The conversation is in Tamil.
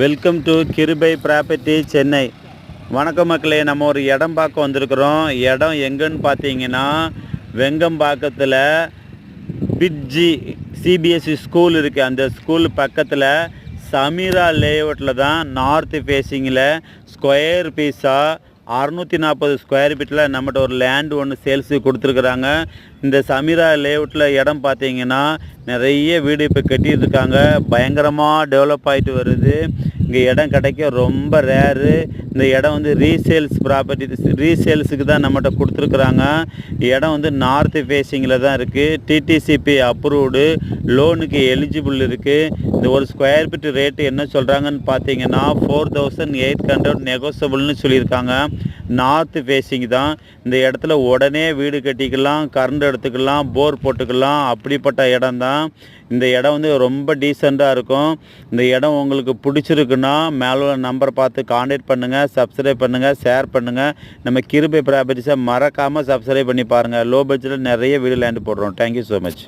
வெல்கம் டு கிருபை ப்ராப்பர்ட்டி சென்னை. வணக்கம் மக்களே, நம்ம ஒரு இடம் பார்க்க வந்திருக்கிறோம். இடம் எங்கன்னு பார்த்தீங்கன்னா வெங்கம்பாக்கத்தில் பிட்ஜி சிபிஎஸ்சி ஸ்கூல் இருக்குது. அந்த ஸ்கூல் பக்கத்தில் சமீரா லேஅவுட்டில் தான் நார்த் ஃபேஸிங்கில் ஸ்கொயர் பீஸாக 640 ஸ்கொயர் ஃபீட்டில் நம்மகிட்ட ஒரு லேண்டு ஒன்று சேல்ஸுக்கு கொடுத்துருக்குறாங்க. இந்த சமீரா லேஅவுட்டில் இடம் பார்த்தீங்கன்னா நிறைய வீடு இப்போ கட்டிகிட்டு இருக்காங்க. பயங்கரமாக டெவலப் ஆகிட்டு வருது. இங்கே இடம் கிடைக்க ரொம்ப ரேரு. இந்த இடம் வந்து ரீசேல்ஸுக்கு தான் நம்மகிட்ட கொடுத்துருக்குறாங்க. இடம் வந்து நார்த் ஃபேஸிங்கில் தான் இருக்குது. டிடிசிபி அப்ரூவ்டு, லோனுக்கு எலிஜிபிள் இருக்குது. இந்த ஒரு ஸ்கொயர் ஃபீட் ரேட்டு என்ன சொல்கிறாங்கன்னு பார்த்தீங்கன்னா 4800 நெகோசபிள்னு சொல்லியிருக்காங்க. நார்த் ஃபேஸிங் தான். இந்த இடத்துல உடனே வீடு கட்டிக்கலாம், கரண்ட் எடுத்துக்கலாம், போர் போட்டுக்கலாம். அப்படிப்பட்ட இடம் தான். இந்த இடம் வந்து ரொம்ப டீசெண்டாக இருக்கும். இந்த இடம் உங்களுக்கு பிடிச்சிருக்குன்னா மேலே உள்ள நம்பரை பார்த்து கான்டாக்ட் பண்ணுங்கள், சப்ஸ்கிரைப் பண்ணுங்கள், ஷேர் பண்ணுங்கள். நம்ம கிருபை ப்ராப்பர்ட்டிஸை மறக்காமல் சப்ஸ்கிரைப் பண்ணி பாருங்கள். லோ பட்ஜெட்டில் நிறைய வீடு லேண்டு போடுறோம். Thank you so much.